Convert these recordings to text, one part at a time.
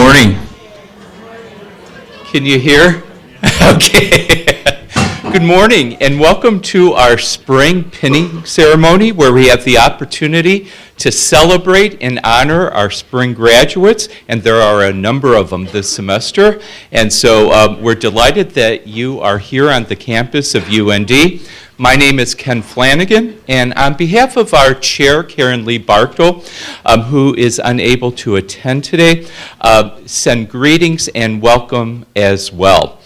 morning. Can you hear? Okay. Good morning and welcome to our spring pinning ceremony where we have the opportunity to celebrate and honor our spring graduates, and there are a number of them this semester. And so we're delighted that you are here on the campus of UND. My name is Ken Flanagan, and on behalf of our chair, Karen Lee Bartle, who is unable to attend today, send greetings and welcome as well.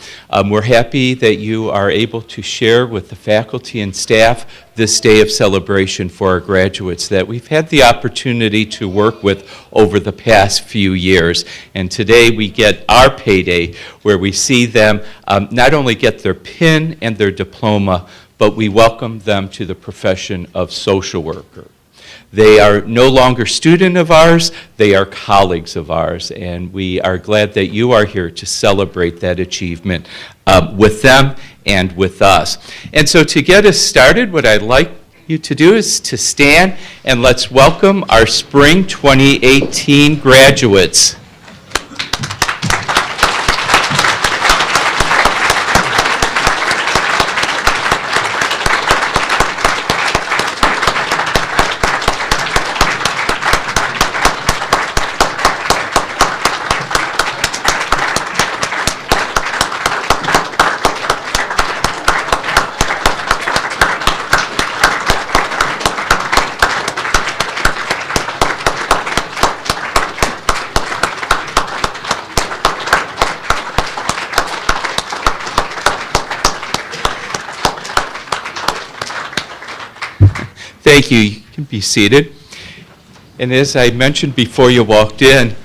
We're happy that you are able to share with the faculty and staff this day of celebration for our graduates that we've had the opportunity to work with over the past few years. And today we get our payday where we see them not only get their pin and their diploma, but we welcome them to the profession of social worker. They are no longer students of ours, they are colleagues of ours, and we are glad that you are here to celebrate that achievement with them and with us. And so to get us started, what I'd like you to do is to stand and let's welcome our Spring 2018 graduates. Thank you. You can be seated. And as I mentioned before you walked in,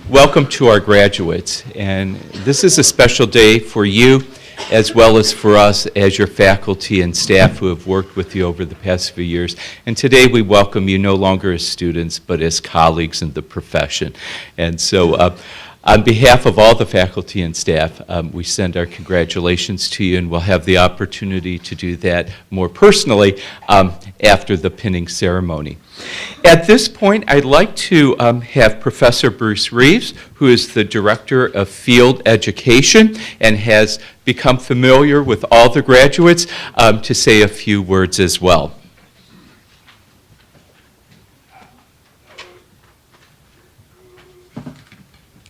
welcome to our graduates. And this is a special day for you as well as for us as your faculty and staff who have worked with you over the past few years. And today we welcome you no longer as students, but as colleagues in the profession. And so on behalf of all the faculty and staff, we send our congratulations to you, and we'll have the opportunity to do that more personally after the pinning ceremony. At this point, I'd like to have Professor Bruce Reeves, who is the Director of Field Education and has become familiar with all the graduates, to say a few words as well.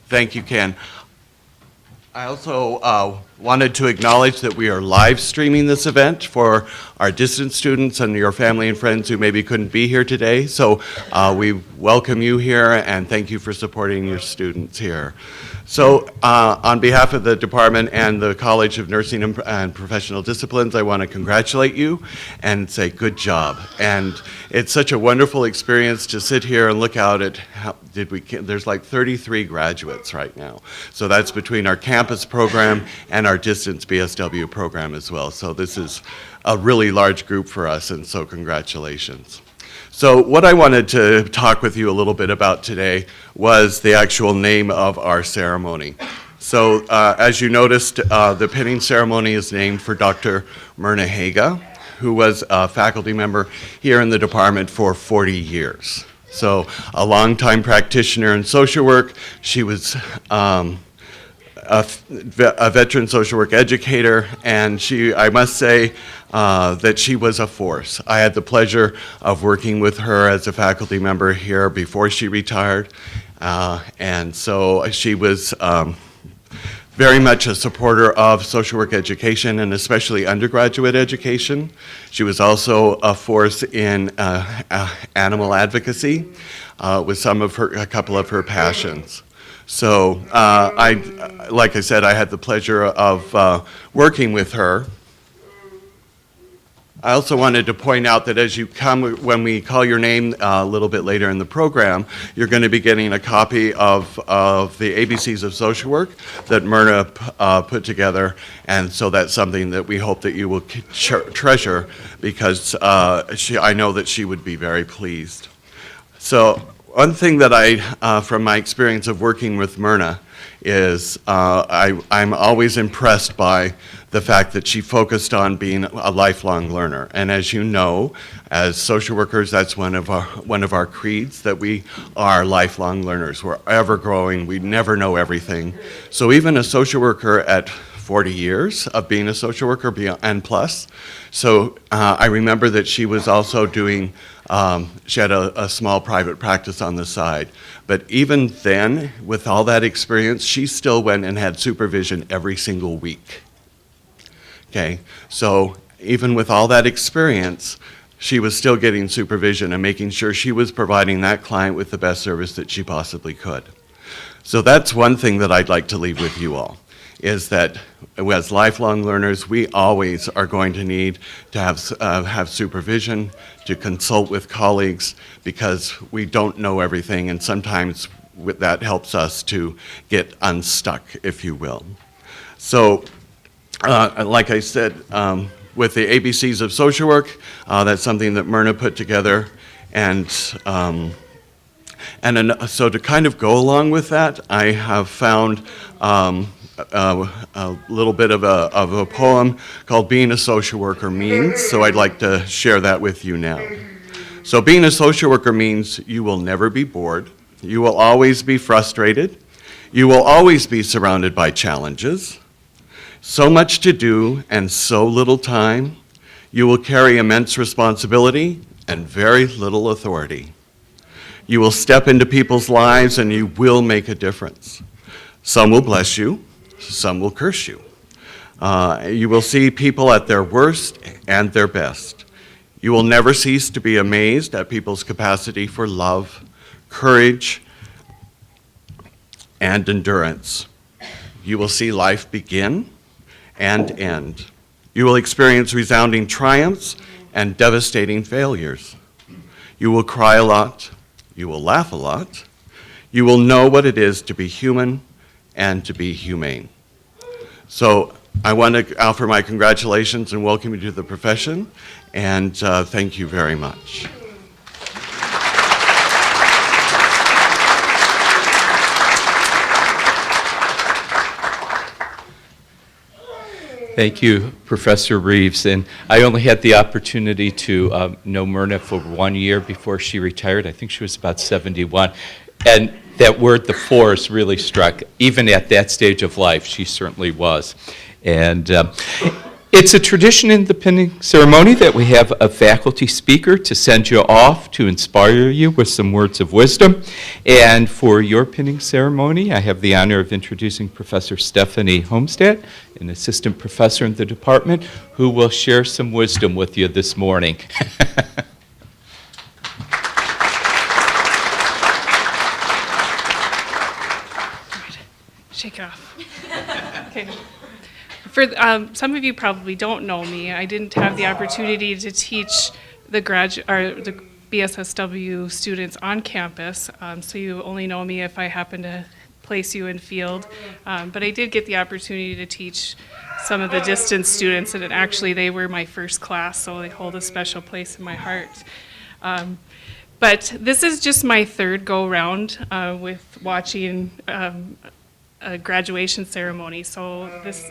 Thank you, Ken. I also wanted to acknowledge that we are live streaming this event for our distant students and your family and friends who maybe couldn't be here today. So we welcome you here and thank you for supporting your students here. So on behalf of the department and the College of Nursing and Professional Disciplines, I want to congratulate you and say good job. And it's such a wonderful experience to sit here and look out at how there's like 33 graduates right now. So that's between our campus program and our distance BSW program as well. So this is a really large group for us, and so congratulations. So what I wanted to talk with you a little bit about today was the actual name of our ceremony. So as you noticed, the pinning ceremony is named for Dr. Myrna Haga, who was a faculty member here in the department for 40 years. So a longtime practitioner in social work. She was a veteran social work educator, and I must say that she was a force. I had the pleasure of working with her as a faculty member here before she retired, and so she was very much a supporter of social work education and especially undergraduate education. She was also a force in animal advocacy with a couple of her passions. So like I said, I had the pleasure of working with her. I also wanted to point out that as you come, when we call your name a little bit later in the program, you're going to be getting a copy of the ABCs of Social Work that Myrna put together, and so that's something that we hope that you will treasure because I know that she would be very pleased. So one thing that from my experience of working with Myrna is I'm always impressed by the fact that she focused on being a lifelong learner. And as you know, as social workers, that's one of our creeds, that we are lifelong learners. We're ever growing. We never know everything. So even a social worker at 40 years of being a social worker and plus. So I remember that she was also doing, she had a small private practice on the side. But even then, with all that experience, she still went and had supervision every single week. Okay, so even with all that experience, she was still getting supervision and making sure she was providing that client with the best service that she possibly could. So that's one thing that I'd like to leave with you all, is that as lifelong learners, we always are going to need to have supervision, to consult with colleagues, because we don't know everything, and sometimes that helps us to get unstuck, if you will. So, like I said, with the ABCs of social work, that's something that Myrna put together, and so to kind of go along with that, I have found a little bit of a poem called Being a Social Worker Means, so I'd like to share that with you now. So being a social worker means you will never be bored, you will always be frustrated, you will always be surrounded by challenges, so much to do and so little time, you will carry immense responsibility and very little authority. You will step into people's lives and you will make a difference. Some will bless you, some will curse you. You will see people at their worst and their best. You will never cease to be amazed at people's capacity for love, courage, and endurance. You will see life begin and end. You will experience resounding triumphs and devastating failures. You will cry a lot. You will laugh a lot. You will know what it is to be human and to be humane. So I want to offer my congratulations and welcome you to the profession, and thank you very much. Thank you, Professor Reeves. And I only had the opportunity to know Myrna for 1 year before she retired. I think she was about 71. And that word, the force, really struck. Even at that stage of life, she certainly was. And it's a tradition in the pinning ceremony that we have a faculty speaker to send you off to inspire you with some words of wisdom. And for your pinning ceremony, I have the honor of introducing Professor Stephanie Homestead, an assistant professor in the department, who will share some wisdom with you this morning. Shake it off. Okay. For some of you probably don't know me. I didn't have the opportunity to teach the BSSW students on campus, so you only know me if I happen to place you in field. But I did get the opportunity to teach some of the distance students, and actually they were my first class, so they hold a special place in my heart. But this is just my third go-round with watching a graduation ceremony, so this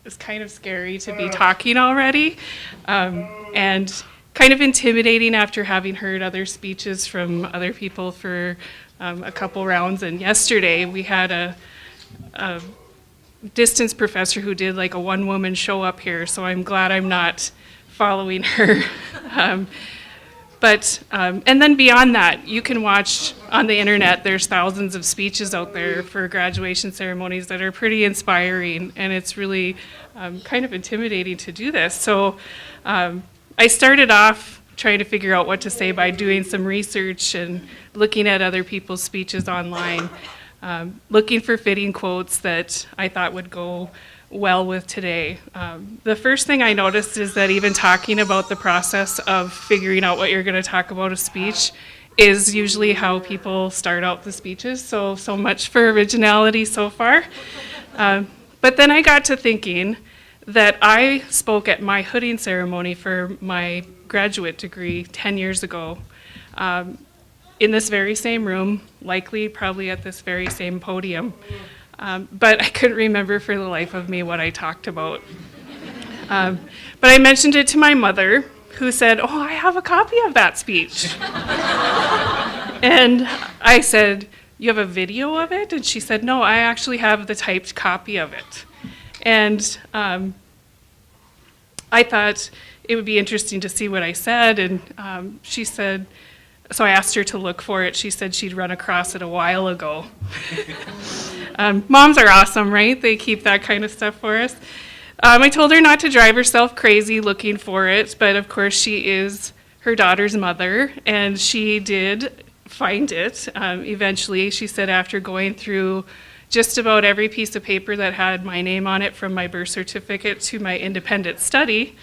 is kind of scary to be talking already, and kind of intimidating after having heard other speeches from other people for a couple rounds. And yesterday we had a distance professor who did like a one-woman show up here, so I'm glad I'm not following her. And then beyond that, you can watch on the internet, there's thousands of speeches out there for graduation ceremonies that are pretty inspiring, and it's really kind of intimidating to do this. So I started off trying to figure out what to say by doing some research and looking at other people's speeches online, looking for fitting quotes that I thought would go well with today. The first thing I noticed is that even talking about the process of figuring out what you're going to talk about a speech is usually how people start out the speeches, so much for originality so far. But then I got to thinking that I spoke at my hooding ceremony for my graduate degree 10 years ago in this very same room, likely probably at this very same podium. but I couldn't remember for the life of me what I talked about. But I mentioned it to my mother, who said, "Oh, I have a copy of that speech." And I said, "You have a video of it?" And she said, "No, I actually have the typed copy of it." And I thought it would be interesting to see what I said, and she said, so I asked her to look for it. She said she'd run across it a while ago. Moms are awesome, right? They keep that kind of stuff for us. I told her not to drive herself crazy looking for it, but of course she is her daughter's mother, and she did find it eventually. She said after going through just about every piece of paper that had my name on it, from my birth certificate to my independent study,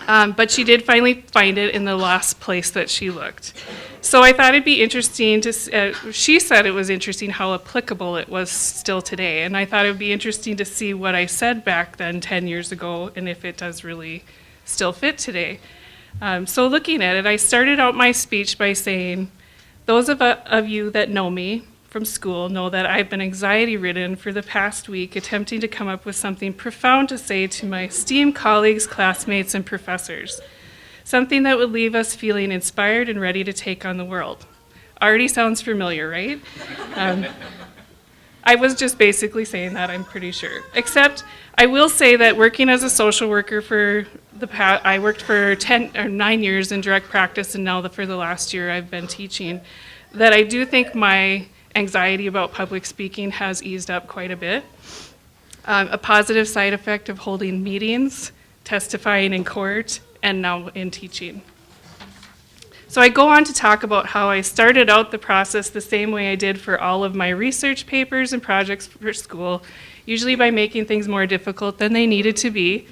but she did finally find it in the last place that she looked. So I thought it'd be interesting to, she said it was interesting how applicable it was still today, and I thought it would be interesting to see what I said back then 10 years ago and if it does really still fit today. So looking at it, I started out my speech by saying, those of you that know me from school know that I've been anxiety-ridden for the past week, attempting to come up with something profound to say to my esteemed colleagues, classmates, and professors. Something that would leave us feeling inspired and ready to take on the world. Already sounds familiar, right? I was just basically saying that, I'm pretty sure. Except I will say that working as a social worker for I worked for 9 years in direct practice, and now for the last year I've been teaching, that I do think my anxiety about public speaking has eased up quite a bit. A positive side effect of holding meetings, testifying in court, and now in teaching. So I go on to talk about how I started out the process the same way I did for all of my research papers and projects for school, usually by making things more difficult than they needed to be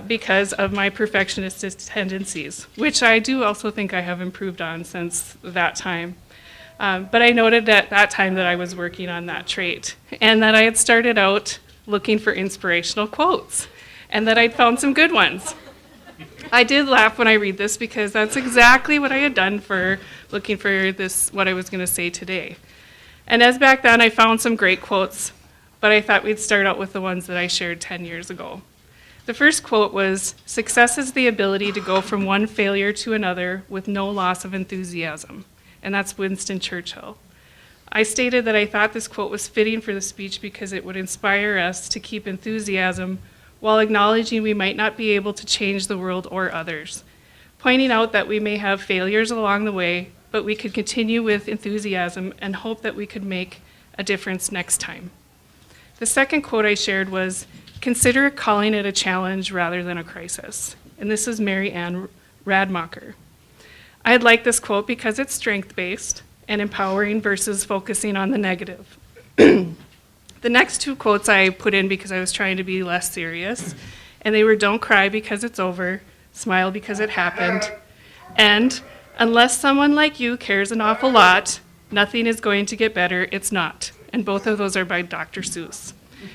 because of my perfectionist tendencies, which I do also think I have improved on since that time. But I noted at that time that I was working on that trait, and that I had started out looking for inspirational quotes, and that I'd found some good ones. I did laugh when I read this because that's exactly what I had done for looking for this, what I was going to say today. And as back then I found some great quotes, but I thought we'd start out with the ones that I shared 10 years ago. The first quote was, "Success is the ability to go from one failure to another with no loss of enthusiasm." And that's Winston Churchill. I stated that I thought this quote was fitting for the speech because it would inspire us to keep enthusiasm while acknowledging we might not be able to change the world or others, pointing out that we may have failures along the way, but we could continue with enthusiasm and hope that we could make a difference next time. The second quote I shared was, "Consider calling it a challenge rather than a crisis." And this is Mary Ann Radmacher. I had liked this quote because it's strength-based and empowering versus focusing on the negative. The next two quotes I put in because I was trying to be less serious, and they were, "Don't cry because it's over, smile because it happened," and "Unless someone like you cares an awful lot, nothing is going to get better, it's not." And both of those are by Dr. Seuss,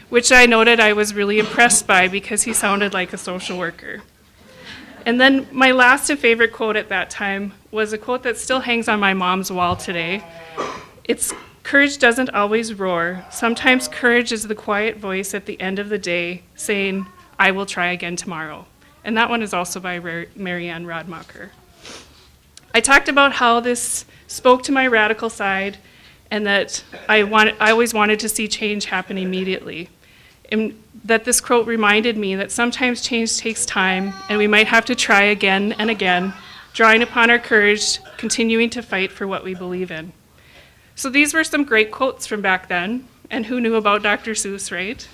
which I noted I was really impressed by because he sounded like a social worker. And then my last and favorite quote at that time was a quote that still hangs on my mom's wall today. It's, "Courage doesn't always roar. Sometimes courage is the quiet voice at the end of the day saying, 'I will try again tomorrow.'" And that one is also by Mary Ann Radmacher. I talked about how this spoke to my radical side and that I always wanted to see change happen immediately. And that this quote reminded me that sometimes change takes time and we might have to try again and again, drawing upon our courage, continuing to fight for what we believe in. So these were some great quotes from back then, and who knew about Dr. Seuss, right?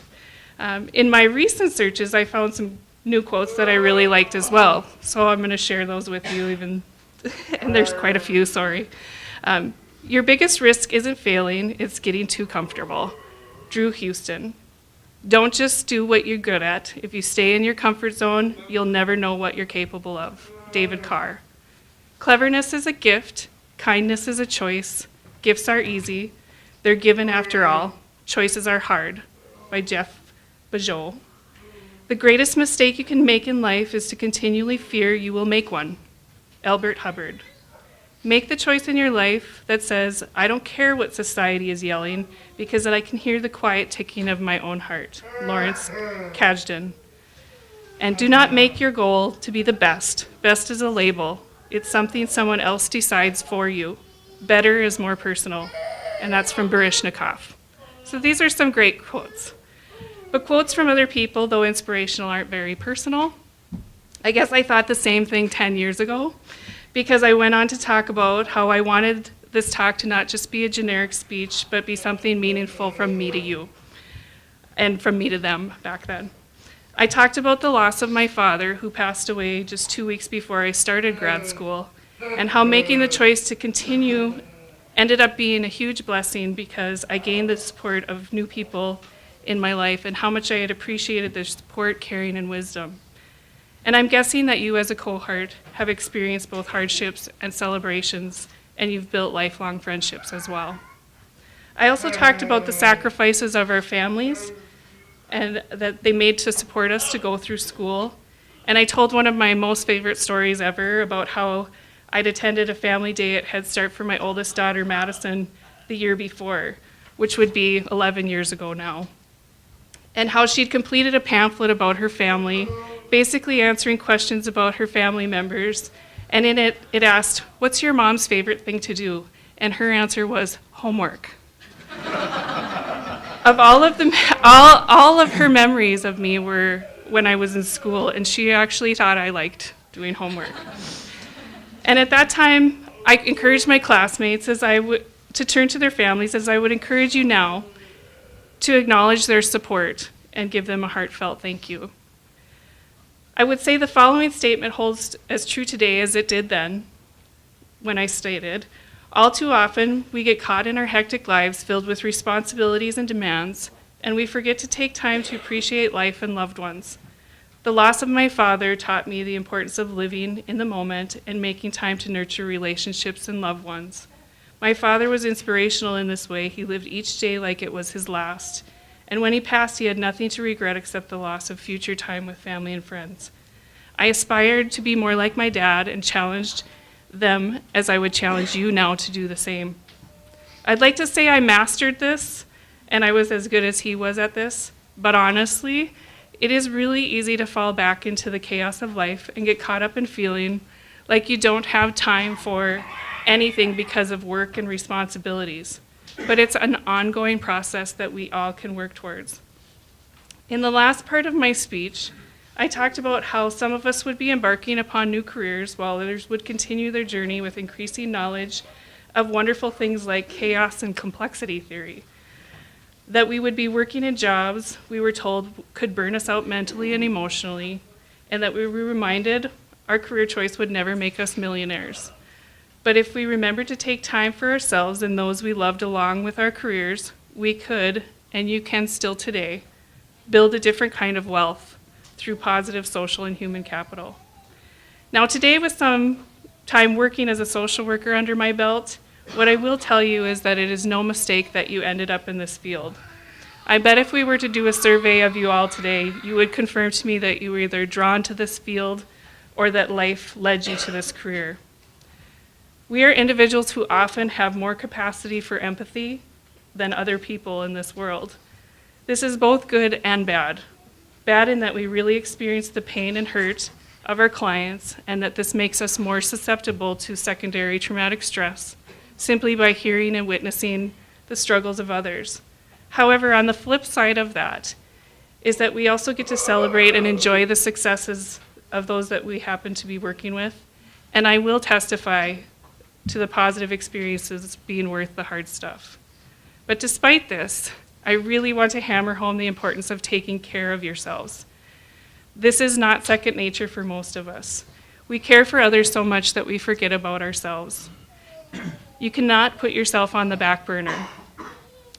In my recent searches, I found some new quotes that I really liked as well. So I'm going to share those with you, and there's quite a few, sorry. "Your biggest risk isn't failing, it's getting too comfortable." Drew Houston. "Don't just do what you're good at. If you stay in your comfort zone, you'll never know what you're capable of." David Carr. "Cleverness is a gift, kindness is a choice. Gifts are easy, they're given after all. Choices are hard." By Jeff Bezos. "The greatest mistake you can make in life is to continually fear you will make one." Albert Hubbard. Make the choice in your life that says, I don't care what society is yelling, because then I can hear the quiet ticking of my own heart. Lawrence Cajden. And do not make your goal to be the best. Best is a label. It's something someone else decides for you. Better is more personal. And that's from Baryshnikov. So these are some great quotes. But quotes from other people, though inspirational, aren't very personal. I guess I thought the same thing 10 years ago, because I went on to talk about how I wanted this talk to not just be a generic speech, but be something meaningful from me to you, and from me to them back then. I talked about the loss of my father, who passed away just 2 weeks before I started grad school, and how making the choice to continue ended up being a huge blessing because I gained the support of new people in my life, and how much I had appreciated their support, caring, and wisdom. And I'm guessing that you as a cohort have experienced both hardships and celebrations, and you've built lifelong friendships as well. I also talked about the sacrifices of our families and that they made to support us to go through school. And I told one of my most favorite stories ever about how I'd attended a family day at Head Start for my oldest daughter, Madison, the year before, which would be 11 years ago now. And how she'd completed a pamphlet about her family, basically answering questions about her family members. And in it, it asked, "What's your mom's favorite thing to do?" And her answer was, "Homework." Of all of her memories of me were when I was in school, and she actually thought I liked doing homework. And at that time, I encouraged my classmates to turn to their families, as I would encourage you now, to acknowledge their support and give them a heartfelt thank you. I would say the following statement holds as true today as it did then, when I stated, all too often we get caught in our hectic lives filled with responsibilities and demands, and we forget to take time to appreciate life and loved ones. The loss of my father taught me the importance of living in the moment and making time to nurture relationships and loved ones. My father was inspirational in this way. He lived each day like it was his last. And when he passed, he had nothing to regret except the loss of future time with family and friends. I aspired to be more like my dad and challenged them as I would challenge you now to do the same. I'd like to say I mastered this and I was as good as he was at this, but honestly, it is really easy to fall back into the chaos of life and get caught up in feeling like you don't have time for anything because of work and responsibilities. But it's an ongoing process that we all can work towards. In the last part of my speech, I talked about how some of us would be embarking upon new careers while others would continue their journey with increasing knowledge of wonderful things like chaos and complexity theory. That we would be working in jobs we were told could burn us out mentally and emotionally, and that we were reminded our career choice would never make us millionaires. But if we remembered to take time for ourselves and those we loved along with our careers, we could, and you can still today, build a different kind of wealth through positive social and human capital. Now today, with some time working as a social worker under my belt, what I will tell you is that it is no mistake that you ended up in this field. I bet if we were to do a survey of you all today, you would confirm to me that you were either drawn to this field or that life led you to this career. We are individuals who often have more capacity for empathy than other people in this world. This is both good and bad. Bad in that we really experience the pain and hurt of our clients, and that this makes us more susceptible to secondary traumatic stress simply by hearing and witnessing the struggles of others. However, on the flip side of that is that we also get to celebrate and enjoy the successes of those that we happen to be working with, and I will testify to the positive experiences being worth the hard stuff. But despite this, I really want to hammer home the importance of taking care of yourselves. This is not second nature for most of us. We care for others so much that we forget about ourselves. You cannot put yourself on the back burner.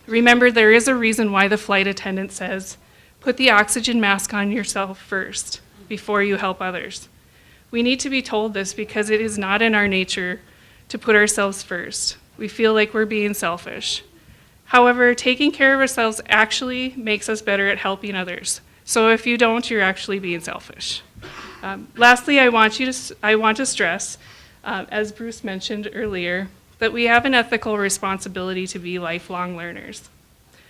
Remember, there is a reason why the flight attendant says, put the oxygen mask on yourself first before you help others. We need to be told this because it is not in our nature to put ourselves first. We feel like we're being selfish. However, taking care of ourselves actually makes us better at helping others. So if you don't, you're actually being selfish. Lastly, I want to stress as Bruce mentioned earlier, that we have an ethical responsibility to be lifelong learners.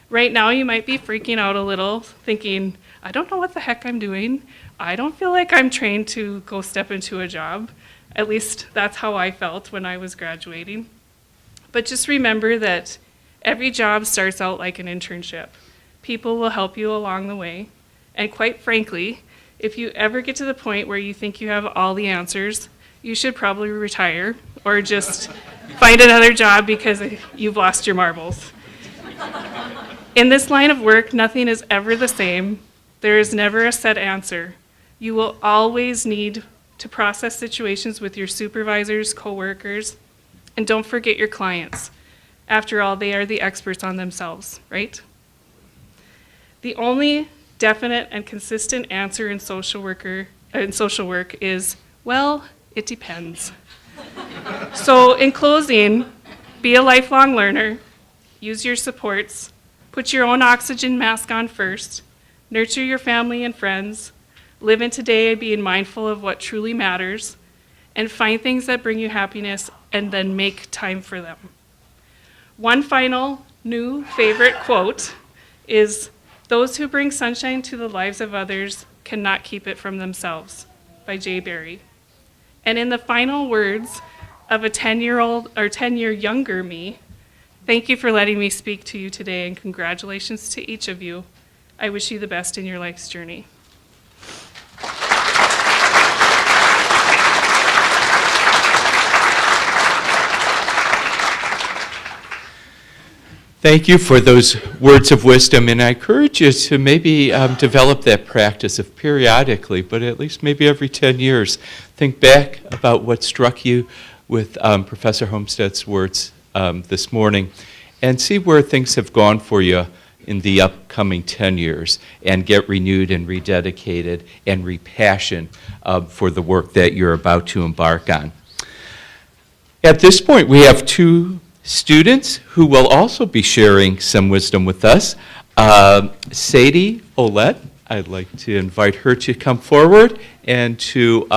Right now, you might be freaking out a little, thinking, I don't know what the heck I'm doing. I don't feel like I'm trained to go step into a job. At least that's how I felt when I was graduating. But just remember that every job starts out like an internship. People will help you along the way. And quite frankly, if you ever get to the point where you think you have all the answers, you should probably retire or just find another job because you've lost your marbles. In this line of work, nothing is ever the same. There is never a set answer. You will always need to process situations with your supervisors, coworkers, and don't forget your clients. After all, they are the experts on themselves, right? The only definite and consistent answer in social work is, well, it depends. So in closing, be a lifelong learner, use your supports, put your own oxygen mask on first, nurture your family and friends, live in today being mindful of what truly matters, and find things that bring you happiness and then make time for them. One final new favorite quote is, "Those who bring sunshine to the lives of others cannot keep it from themselves," by Jay Barry. And in the final words of a 10-year younger me, thank you for letting me speak to you today, and congratulations to each of you. I wish you the best in your life's journey. Thank you for those words of wisdom, and I encourage you to maybe develop that practice of periodically, but at least maybe every 10 years, think back about what struck you with Professor Homestead's words this morning, and see where things have gone for you in the upcoming 10 years, and get renewed and rededicated and repassioned for the work that you're about to embark on. At this point, we have two students who will also be sharing some wisdom with us. Sadie Olette, I'd like to invite her to come forward and to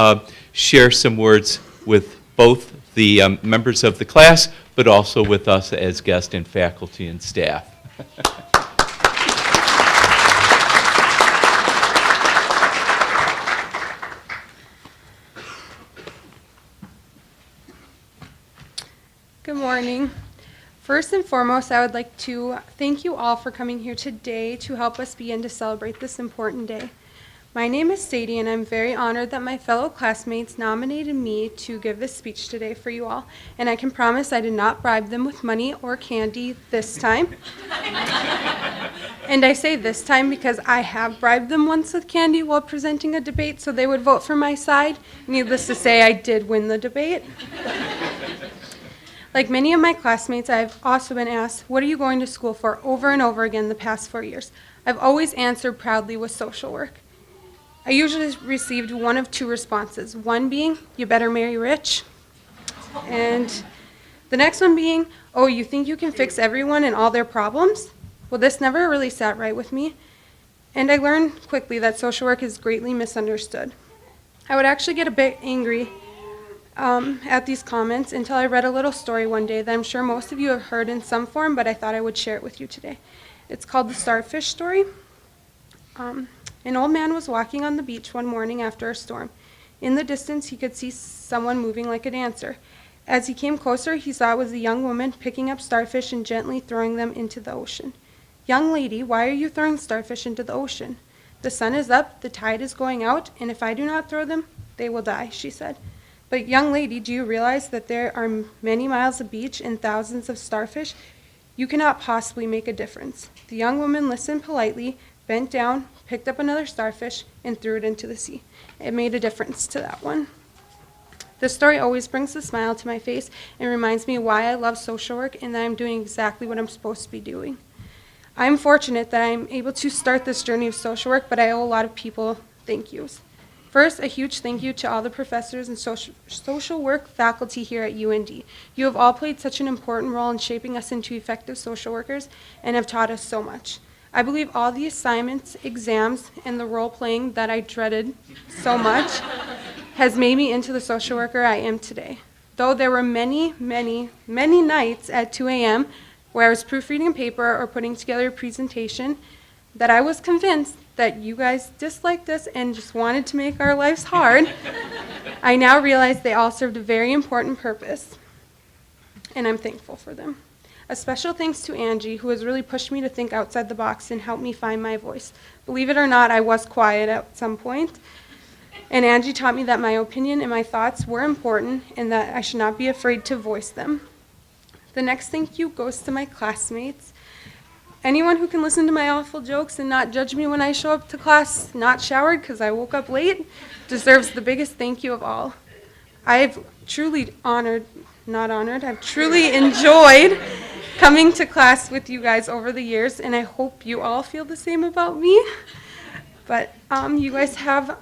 share some words with both the members of the class, but also with us as guests and faculty and staff. Good morning. First and foremost, I would like to thank you all for coming here today to help us begin to celebrate this important day. My name is Sadie, and I'm very honored that my fellow classmates nominated me to give this speech today for you all, and I can promise I did not bribe them with money or candy this time. And I say this time because I have bribed them once with candy while presenting a debate so they would vote for my side. Needless to say, I did win the debate. Like many of my classmates, I've also been asked, what are you going to school for, over and over again the past 4 years? I've always answered proudly with social work. I usually received one of two responses, one being, you better marry rich, and the next one being, oh, you think you can fix everyone and all their problems? Well, this never really sat right with me, and I learned quickly that social work is greatly misunderstood. I would actually get a bit angry at these comments until I read a little story one day that I'm sure most of you have heard in some form, but I thought I would share it with you today. It's called the Starfish Story. An old man was walking on the beach one morning after a storm. In the distance, he could see someone moving like a dancer. As he came closer, he saw it was a young woman picking up starfish and gently throwing them into the ocean. "Young lady, why are you throwing starfish into the ocean? The sun is up, the tide is going out, and if I do not throw them, they will die," she said. "But young lady, do you realize that there are many miles of beach and thousands of starfish? You cannot possibly make a difference." The young woman listened politely, bent down, picked up another starfish, and threw it into the sea. It made a difference to that one. This story always brings a smile to my face and reminds me why I love social work and that I'm doing exactly what I'm supposed to be doing. I'm fortunate that I'm able to start this journey of social work, but I owe a lot of people thank yous. First, a huge thank you to all the professors and social work faculty here at UND. You have all played such an important role in shaping us into effective social workers and have taught us so much. I believe all the assignments, exams, and the role-playing that I dreaded so much has made me into the social worker I am today. Though there were many, many, many nights at 2 a.m. where I was proofreading a paper or putting together a presentation, that I was convinced that you guys disliked this and just wanted to make our lives hard, I now realize they all served a very important purpose, and I'm thankful for them. A special thanks to Angie, who has really pushed me to think outside the box and helped me find my voice. Believe it or not, I was quiet at some point, and Angie taught me that my opinion and my thoughts were important and that I should not be afraid to voice them. The next thank you goes to my classmates. Anyone who can listen to my awful jokes and not judge me when I show up to class not showered because I woke up late deserves the biggest thank you of all. I've truly I've truly enjoyed coming to class with you guys over the years, and I hope you all feel the same about me. But you guys have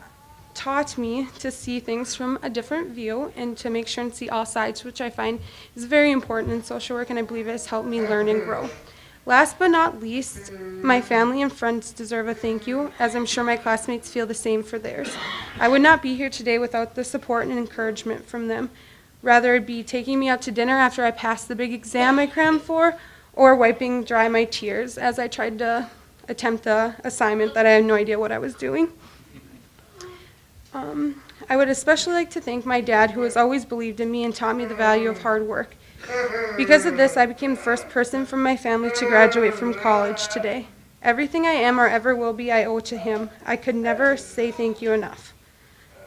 taught me to see things from a different view and to make sure and see all sides, which I find is very important in social work, and I believe it has helped me learn and grow. Last but not least, my family and friends deserve a thank you, as I'm sure my classmates feel the same for theirs. I would not be here today without the support and encouragement from them. Rather it be taking me out to dinner after I passed the big exam I crammed for, or wiping dry my tears as I tried to attempt the assignment that I had no idea what I was doing. I would especially like to thank my dad, who has always believed in me and taught me the value of hard work. Because of this, I became the first person from my family to graduate from college today. Everything I am or ever will be, I owe to him. I could never say thank you enough.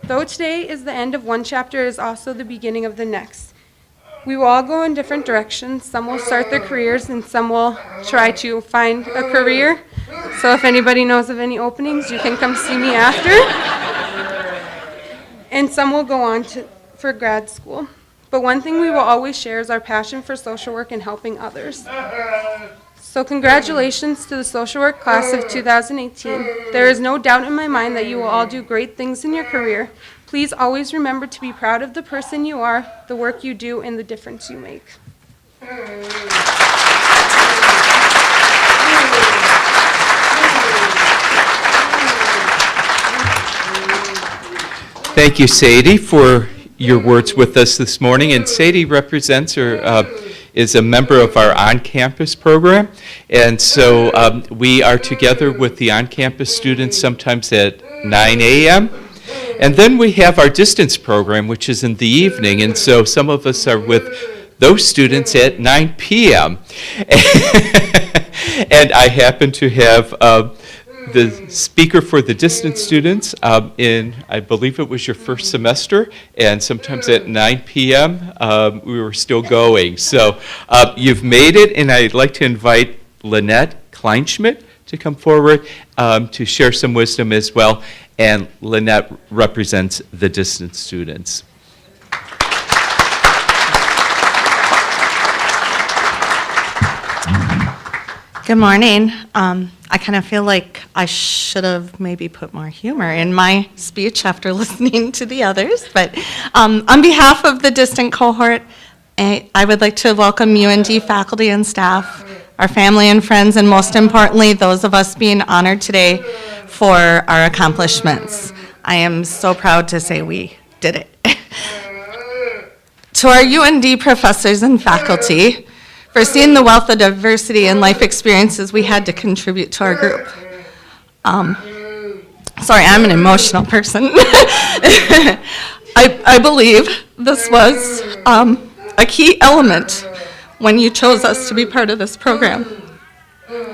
Though today is the end of one chapter, it is also the beginning of the next. We will all go in different directions. Some will start their careers and some will try to find a career. So if anybody knows of any openings, you can come see me after. And some will go on for grad school. But one thing we will always share is our passion for social work and helping others. So congratulations to the social work class of 2018. There is no doubt in my mind that you will all do great things in your career. Please always remember to be proud of the person you are, the work you do, and the difference you make. Thank you, Sadie, for your words with us this morning. And Sadie represents or is a member of our on-campus program. And so we are together with the on-campus students sometimes at 9 a.m. And then we have our distance program, which is in the evening. And so some of us are with those students at 9 p.m. And I happen to have the speaker for the distance students in, I believe it was your first semester, and sometimes at 9 p.m. We were still going. So you've made it, and I'd like to invite Lynette Kleinschmidt to come forward to share some wisdom as well. And Lynette represents the distance students. Good morning. I kind of feel like I should have maybe put more humor in my speech after listening to the others, but on behalf of the distant cohort, I would like to welcome UND faculty and staff, our family and friends, and most importantly, those of us being honored today for our accomplishments. I am so proud to say we did it. To our UND professors and faculty, for seeing the wealth of diversity and life experiences we had to contribute to our group. Sorry, I'm an emotional person. I believe this was a key element when you chose us to be part of this program.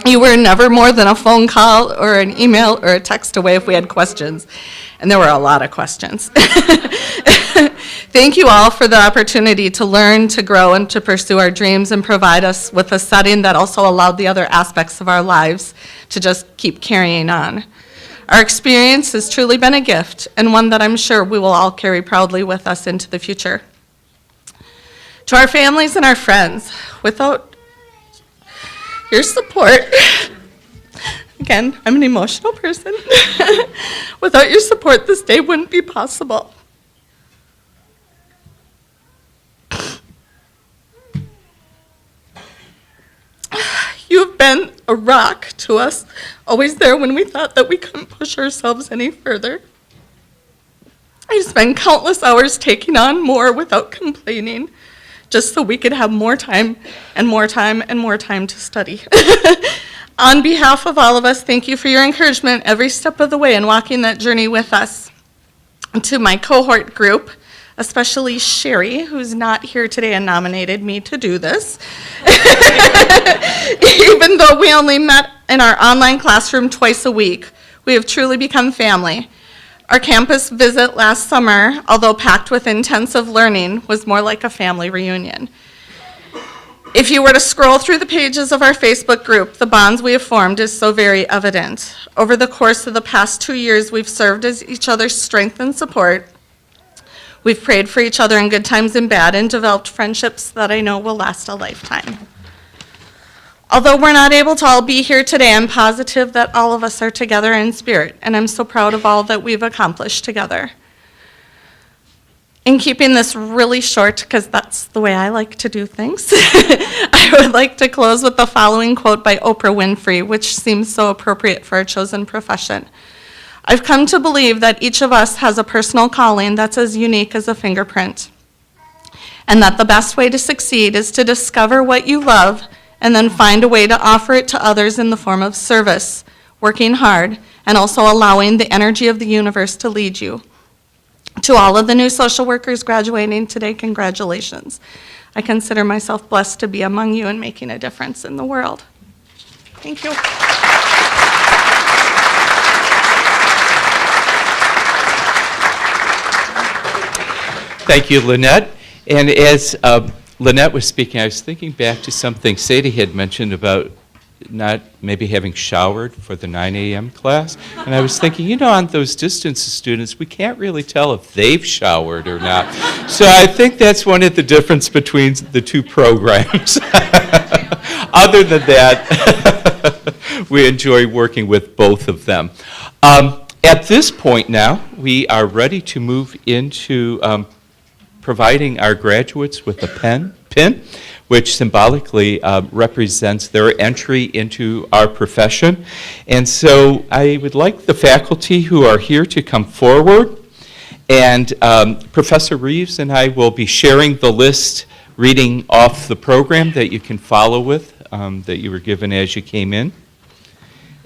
You were never more than a phone call or an email or a text away if we had questions, and there were a lot of questions. Thank you all for the opportunity to learn, to grow, and to pursue our dreams and provide us with a setting that also allowed the other aspects of our lives to just keep carrying on. Our experience has truly been a gift, and one that I'm sure we will all carry proudly with us into the future. To our families and our friends, without your support, again, I'm an emotional person, without your support, this day wouldn't be possible. You've been a rock to us, always there when we thought that we couldn't push ourselves any further. I spend countless hours taking on more without complaining, just so we could have more time and more time and more time to study. On behalf of all of us, thank you for your encouragement every step of the way in walking that journey with us. And to my cohort group, especially Sherry, who's not here today and nominated me to do this. Even though we only met in our online classroom twice a week, we have truly become family. Our campus visit last summer, although packed with intensive learning, was more like a family reunion. If you were to scroll through the pages of our Facebook group, the bonds we have formed is so very evident. Over the course of the past 2 years, we've served as each other's strength and support. We've prayed for each other in good times and bad and developed friendships that I know will last a lifetime. Although we're not able to all be here today, I'm positive that all of us are together in spirit, and I'm so proud of all that we've accomplished together. In keeping this really short, because that's the way I like to do things, I would like to close with the following quote by Oprah Winfrey, which seems so appropriate for our chosen profession. I've come to believe that each of us has a personal calling that's as unique as a fingerprint, and that the best way to succeed is to discover what you love and then find a way to offer it to others in the form of service, working hard, and also allowing the energy of the universe to lead you. To all of the new social workers graduating today, congratulations. I consider myself blessed to be among you and making a difference in the world. Thank you. Thank you, Lynette. And as Lynette was speaking, I was thinking back to something Sadie had mentioned about not maybe having showered for the 9 a.m. class. And I was thinking, on those distance students, we can't really tell if they've showered or not. So I think that's one of the difference between the two programs. Other than that, we enjoy working with both of them. At this point now, we are ready to move into providing our graduates with a pin, which symbolically represents their entry into our profession. And so I would like the faculty who are here to come forward, and Professor Reeves and I will be sharing the list, reading off the program that you can follow with, that you were given as you came in.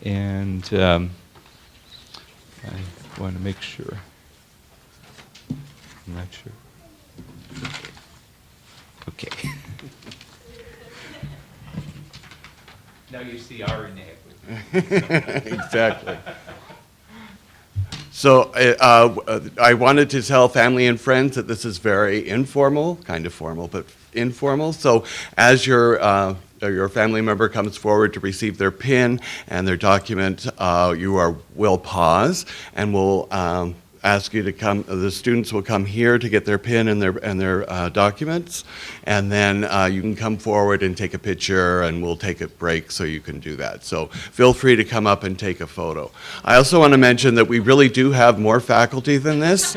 And I want to make sure. I'm not sure. Okay. Now you see our inadequacy. Exactly. So I wanted to tell family and friends that this is very informal, kind of formal, but informal. So as your family member comes forward to receive their PIN and their document, will pause and we'll ask you to come. The students will come here to get their PIN and their documents, and then you can come forward and take a picture, and we'll take a break so you can do that. So feel free to come up and take a photo. I also want to mention that we really do have more faculty than this.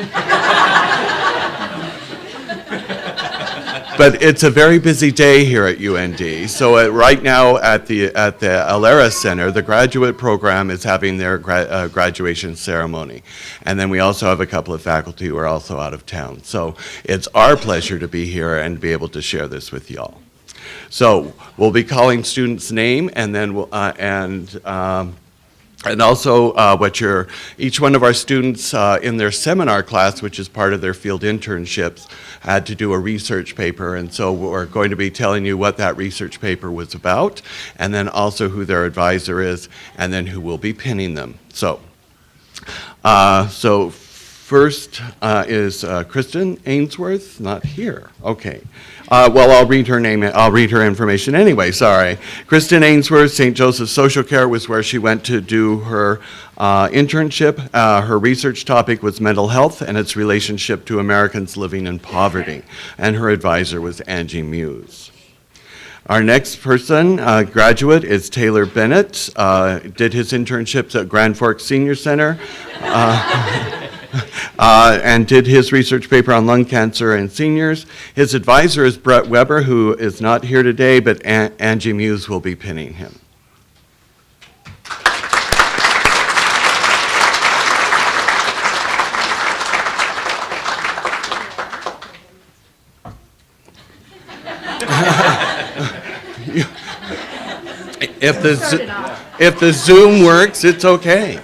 But it's a very busy day here at UND. So right now at the Alera Center, the graduate program is having their graduation ceremony. And then we also have a couple of faculty who are also out of town. So it's our pleasure to be here and be able to share this with y'all. So we'll be calling students' name, and then and also each one of our students in their seminar class, which is part of their field internships, had to do a research paper. And so we're going to be telling you what that research paper was about, and then also who their advisor is, and then who will be pinning them. So first is Kristen Ainsworth, not here. Okay. Well, I'll read her name. I'll read her information anyway. Sorry. Kristen Ainsworth, St. Joseph's Social Care was where she went to do her internship. Her research topic was mental health and its relationship to Americans living in poverty. And her advisor was Angie Muse. Our next person, graduate, is Taylor Bennett. Did his internships at Grand Forks Senior Center. And did his research paper on lung cancer in seniors. His advisor is Brett Weber, who is not here today, but Angie Muse will be pinning him. If the Zoom works, it's okay.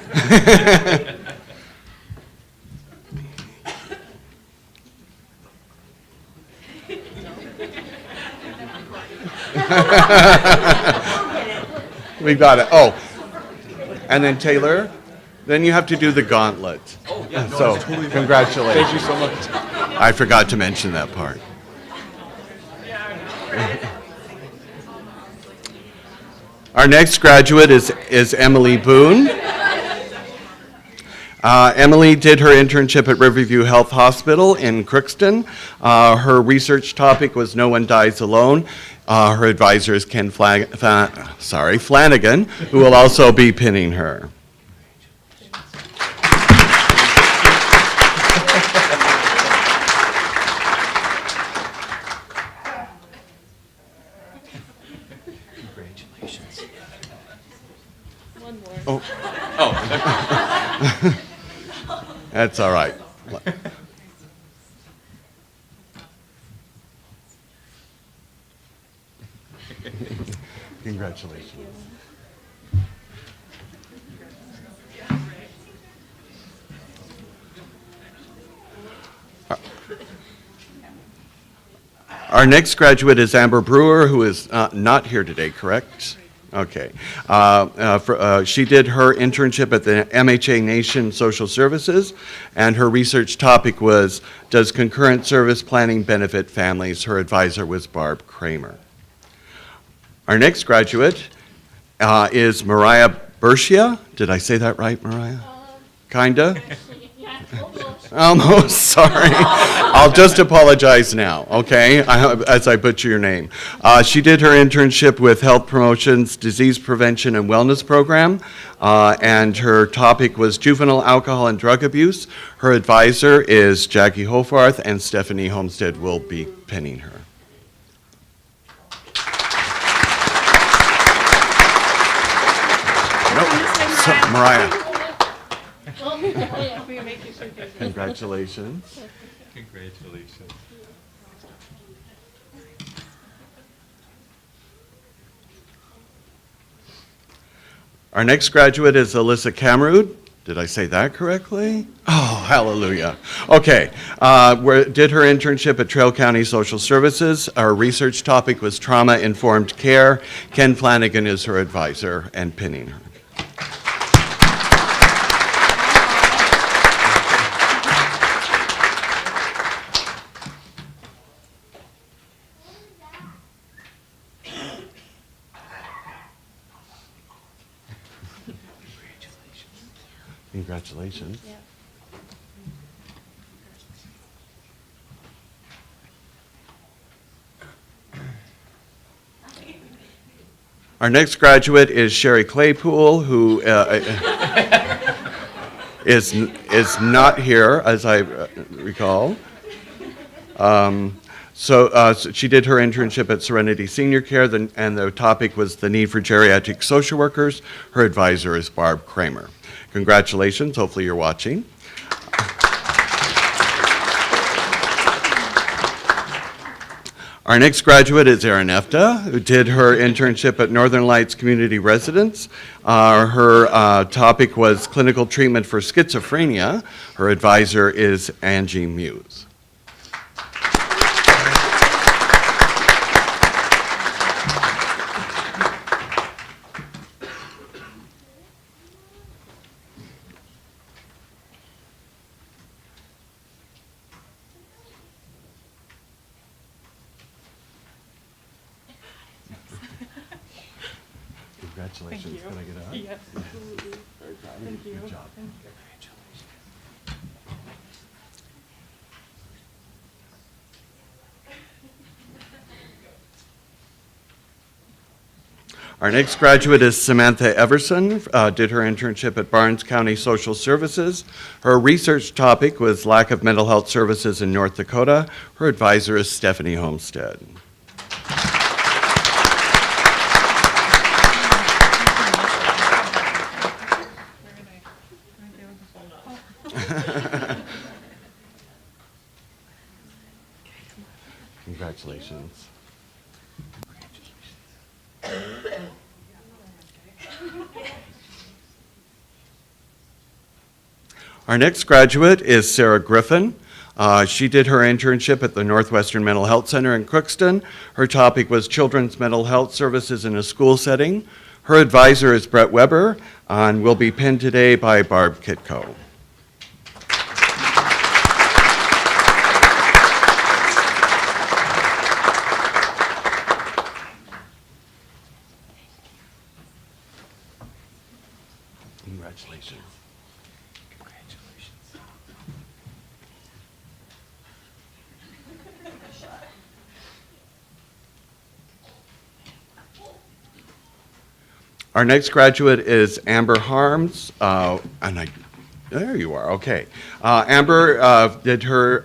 We got it. Oh, and then Taylor, then you have to do the gauntlet. Oh, yeah. No, so, congratulations. Thank you so much. I forgot to mention that part. Our next graduate is Emily Boone. Emily did her internship at Riverview Health Hospital in Crookston. Her research topic was No One Dies Alone. Her advisor is Ken Flanagan, who will also be pinning her. Congratulations. One more. Oh. That's all right. Congratulations. Our next graduate is Amber Brewer, who is not here today, correct? Okay. She did her internship at the MHA Nation Social Services, and her research topic was, does concurrent service planning benefit families? Her advisor was Barb Kramer. Our next graduate is Mariah Bershia. Did I say that right, Mariah? Kinda? Almost, sorry. I'll just apologize now, okay, as I butcher your name. She did her internship with Health Promotion's Disease Prevention and Wellness Program, and her topic was juvenile alcohol and drug abuse. Her advisor is Jackie Hofarth, and Stephanie Homestead will be pinning her. Nope. Mariah. Congratulations. Congratulations. Our next graduate is Alyssa Cameroon. Did I say that correctly? Oh, hallelujah. Okay, did her internship at Trail County Social Services. Our research topic was trauma-informed care. Ken Flanagan is her advisor and pinning her. Congratulations. Yep. Our next graduate is Sherry Claypool, who is not here, as I recall. So she did her internship at Serenity Senior Care, and the topic was the need for geriatric social workers. Her advisor is Barb Kramer. Congratulations, hopefully you're watching. Our next graduate is Erin Efta, who did her internship at Northern Lights Community Residence. Her topic was clinical treatment for schizophrenia. Her advisor is Angie Muse. Congratulations. Can I get out? Yes, absolutely. Very proud of you. Thank you. Good job. Thank you. Our next graduate is Samantha Everson, did her internship at Barnes County Social Services. Her research topic was lack of mental health services in North Dakota. Her advisor is Stephanie Homestead. Congratulations. Our next graduate is Sarah Griffin. She did her internship at the Northwestern Mental Health Center in Crookston. Her topic was Children's Mental Health Services in a School Setting. Her advisor is Brett Weber, and will be pinned today by Barb Kitko. Congratulations. Our next graduate is Amber Harms, there you are, okay. Amber did her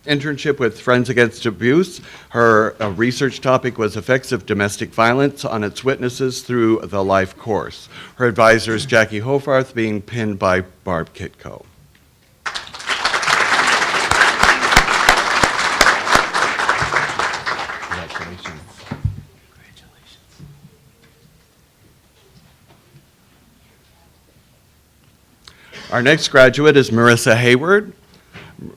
internship with Friends Against Abuse. Her research topic was effects of domestic violence on its witnesses through the life course. Her advisor is Jackie Hofarth, being pinned by Barb Kitko. Congratulations. Our next graduate is Marissa Hayward.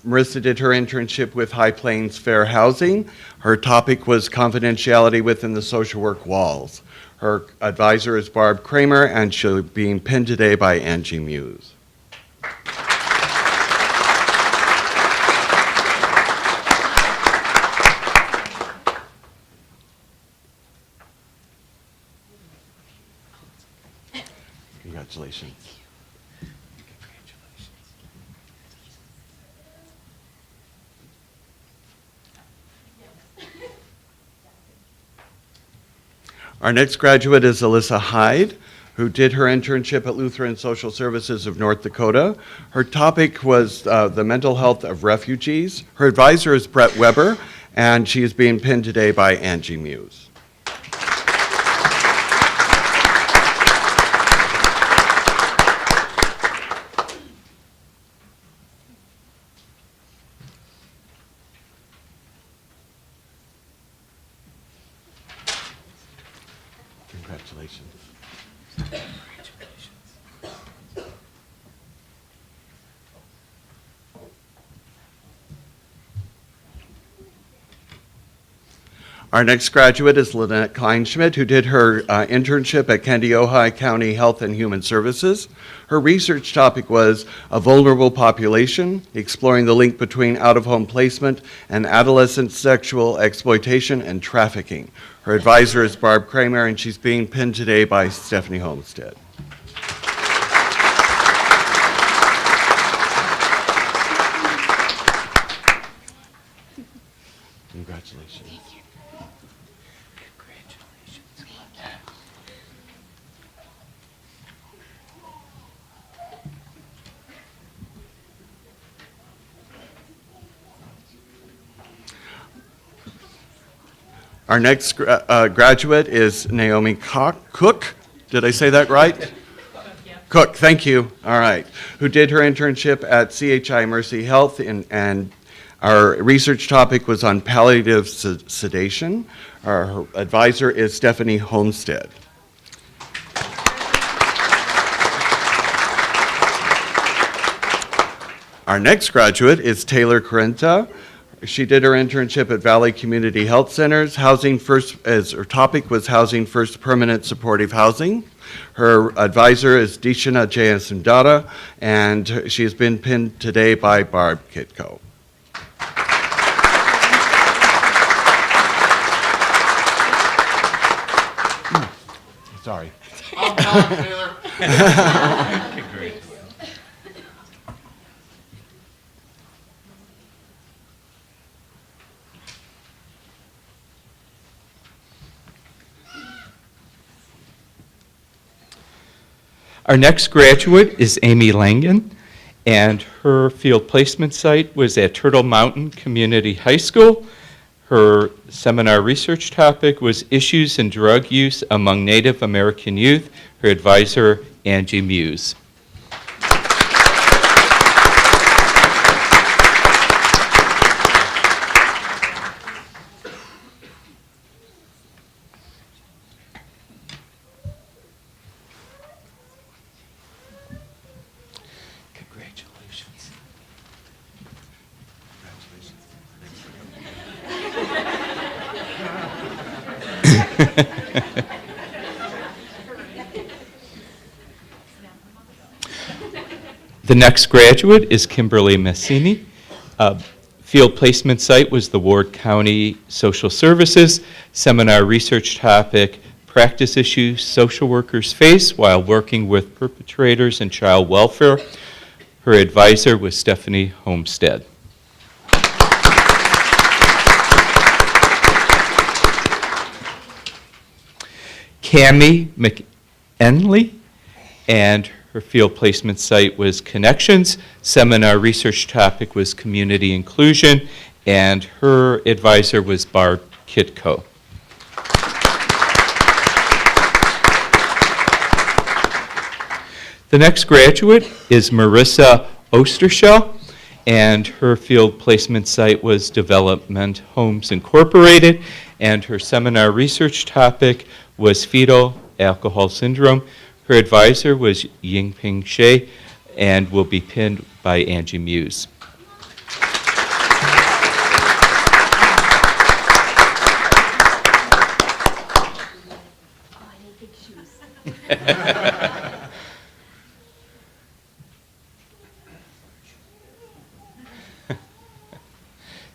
Marissa did her internship with High Plains Fair Housing. Her topic was confidentiality within the social work walls. Her advisor is Barb Kramer, and she's being pinned today by Angie Muse. Congratulations. Our next graduate is Alyssa Hyde, who did her internship at Lutheran Social Services of North Dakota. Her topic was the mental health of refugees. Her advisor is Brett Weber, and she is being pinned today by Angie Muse. Congratulations. Our next graduate is Lynette Kleinschmidt, who did her internship at Kandiyohi County Health and Human Services. Her research topic was a vulnerable population, exploring the link between out-of-home placement and adolescent sexual exploitation and trafficking. Her advisor is Barb Kramer, and she's being pinned today by Stephanie Homestead. Congratulations. Our next graduate is Naomi Cook. Did I say that right? Cook, thank you. All right. Who did her internship at CHI Mercy Health, and our research topic was on palliative sedation. Her advisor is Stephanie Homestead. Our next graduate is Taylor Carenta. She did her internship at Valley Community Health Centers. Her topic was Housing First Permanent Supportive Housing. Her advisor is Dishana Jayasundara, and she has been pinned today by Barb Kitko. Sorry. I'm not Taylor. Great. Our next graduate is Amy Langen, and her field placement site was at Turtle Mountain Community High School. Her seminar research topic was Issues in Drug Use Among Native American Youth. Her advisor, Angie Muse. Congratulations. The next graduate is Kimberly Messini. Field placement site was the Ward County Social Services. Seminar research topic, practice issues social workers face while working with perpetrators in child welfare. Her advisor was Stephanie Homestead. Cammie McEnley, and her field placement site was Connections. Seminar research topic was community inclusion, and her advisor was Barb Kitko. The next graduate is Marissa Ostershell, and her field placement site was Development Homes Incorporated, and her seminar research topic was fetal alcohol syndrome. Her advisor was Yingping Shea and will be pinned by Angie Muse.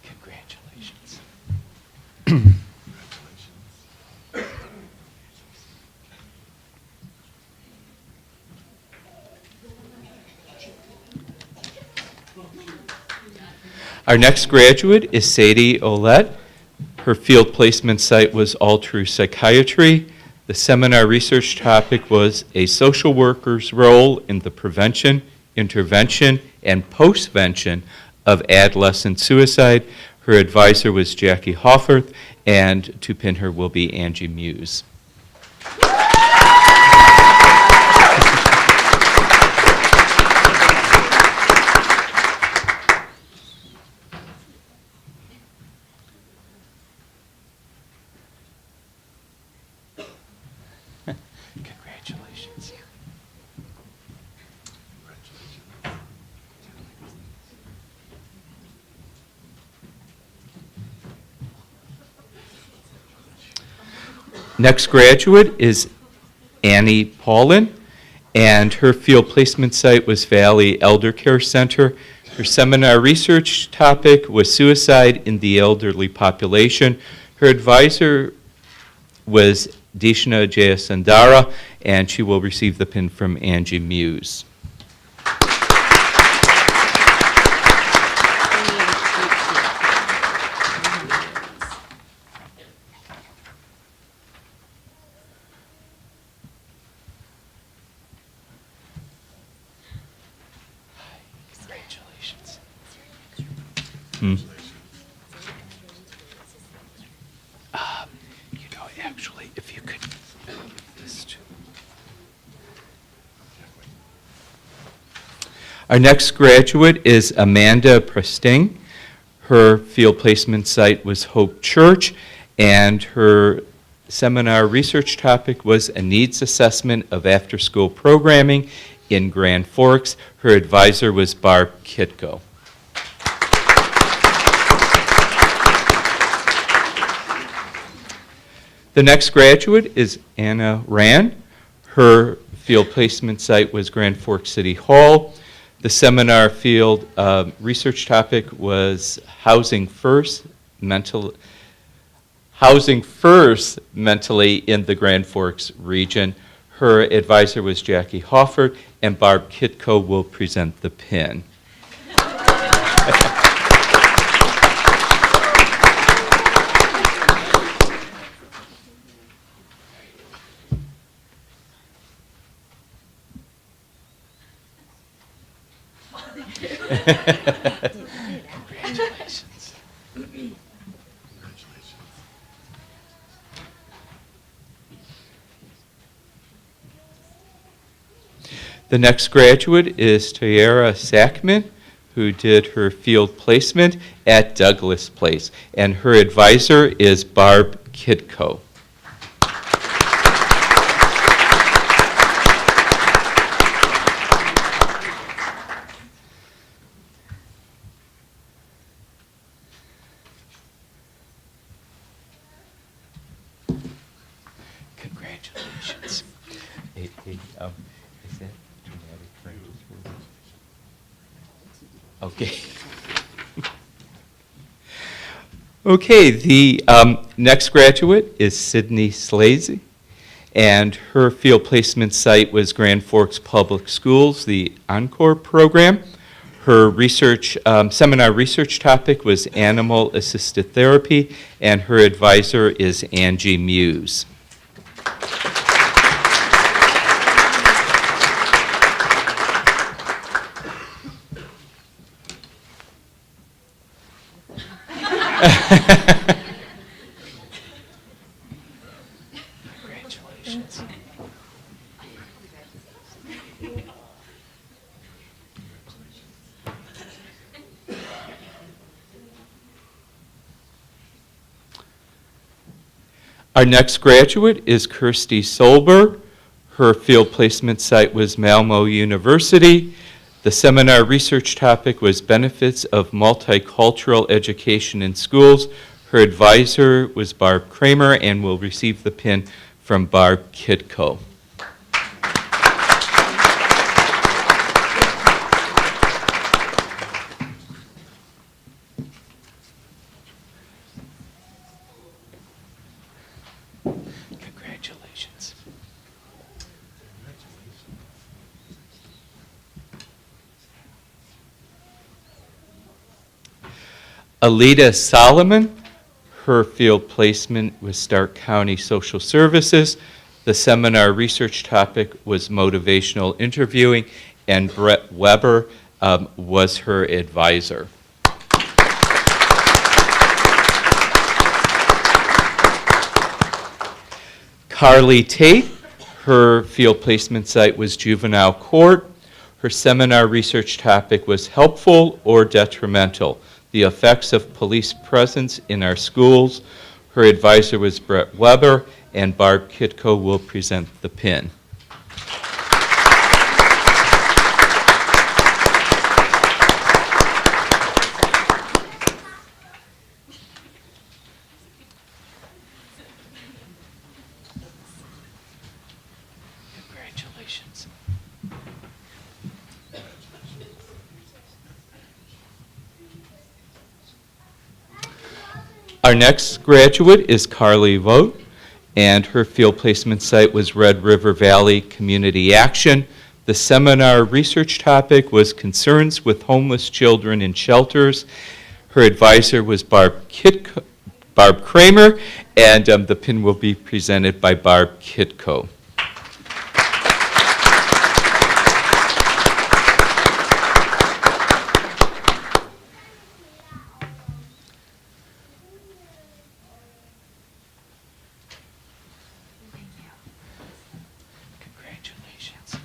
Congratulations. Our next graduate is Sadie Olette. Her field placement site was All True Psychiatry. The seminar research topic was a social worker's role in the prevention, intervention, and postvention of adolescent suicide. Her advisor was Jackie Hofferth, and to pin her will be Angie Muse. Congratulations. Next graduate is Annie Paulin, and her field placement site was Valley Elder Care Center. Her seminar research topic was suicide in the elderly population. Her advisor was Dishna Jayasundara, and she will receive the pin from Angie Muse. Congratulations. Actually, if you could, this too. Our next graduate is Amanda Presting. Her field placement site was Hope Church, and her seminar research topic was a needs assessment of after-school programming in Grand Forks. Her advisor was Barb Kitko. The next graduate is Anna Rand. Her field placement site was Grand Forks City Hall. The seminar field research topic was Housing First mentally in the Grand Forks region. Her advisor was Jackie Hoffert, and Barb Kitko will present the pin. Congratulations. The next graduate is Tayara Sackman, who did her field placement at Douglas Place, and her advisor is Barb Kitko. Congratulations. Is that dramatic practice? Okay. Okay, the next graduate is Sydney Slazy, and her field placement site was Grand Forks Public Schools, the Encore program. Her research, seminar research topic was animal-assisted therapy, and her advisor is Angie Muse. Congratulations. Our next graduate is Kirsty Solberg. Her field placement site was Malmo University. The seminar research topic was benefits of multicultural education in schools. Her advisor was Barb Kramer and will receive the pin from Barb Kitko. Congratulations. Alita Solomon, her field placement was Stark County Social Services. The seminar research topic was motivational interviewing, and Brett Weber was her advisor. Carly Tate, her field placement site was Juvenile Court. Her seminar research topic was helpful or detrimental, the effects of police presence in our schools. Her advisor was Brett Weber, and Barb Kitko will present the pin. Congratulations. Our next graduate is Carly Vogt, and her field placement site was Red River Valley Community Action. The seminar research topic was concerns with homeless children in shelters. Her advisor was Barb Kramer, and the pin will be presented by Barb Kitko. Congratulations.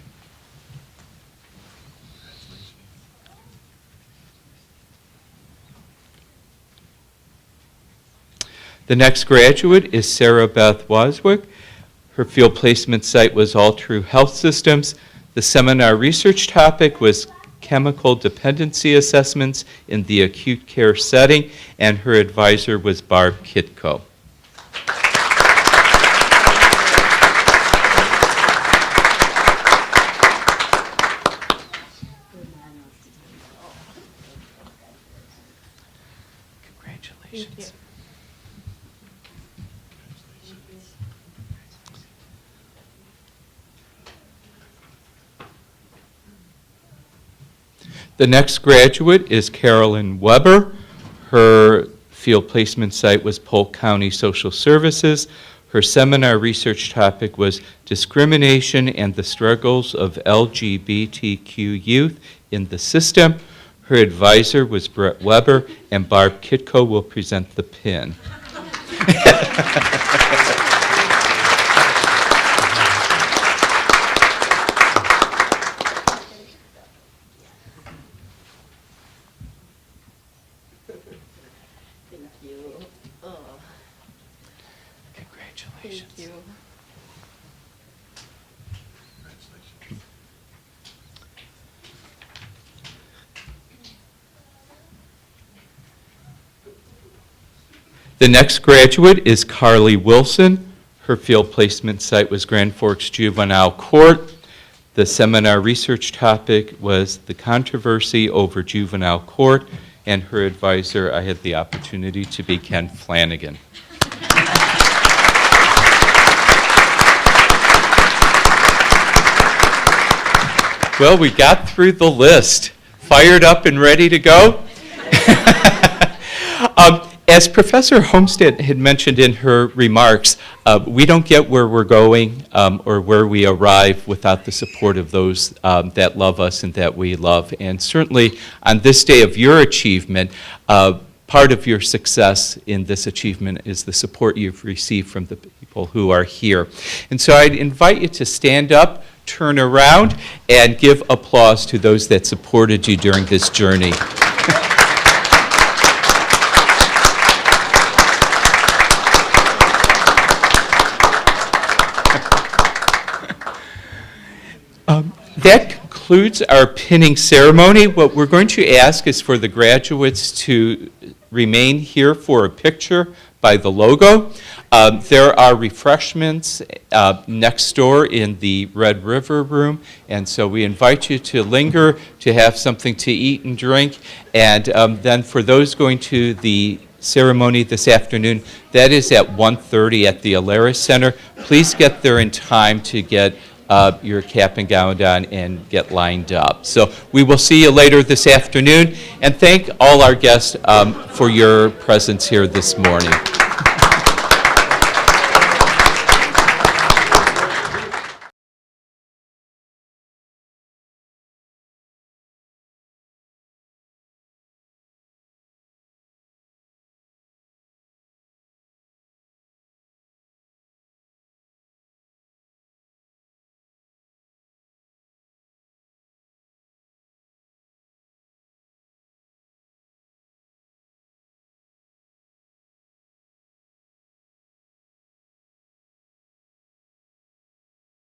The next graduate is Sarah Beth Waswick. Her field placement site was All True Health Systems. The seminar research topic was chemical dependency assessments in the acute care setting, and her advisor was Barb Kitko. Congratulations. The next graduate is Carolyn Weber. Her field placement site was Polk County Social Services. Her seminar research topic was discrimination and the struggles of LGBTQ youth in the system. Her advisor was Brett Weber, and Barb Kitko will present the pin. Thank you. Oh, Congratulations. thank you. The next graduate is Carly Wilson. Her field placement site was Grand Forks Juvenile Court. The seminar research topic was the controversy over juvenile court, and her advisor, I had the opportunity to be Ken Flanagan. Well, we got through the list. Fired up and ready to go? As Professor Homestead had mentioned in her remarks, we don't get where we're going or where we arrive without the support of those that love us and that we love. And certainly on this day of your achievement, part of your success in this achievement is the support you've received from the people who are here. And so I'd invite you to stand up, turn around, and give applause to those that supported you during this journey. That concludes our pinning ceremony. What we're going to ask is for the graduates to remain here for a picture by the logo. There are refreshments next door in the Red River Room, and so we invite you to linger, to have something to eat and drink, and then for those going to the ceremony this afternoon, that is at 1:30 at the Alaris Center. Please get there in time to get your cap and gown on and get lined up. So we will see you later this afternoon, and thank all our guests for your presence here this morning.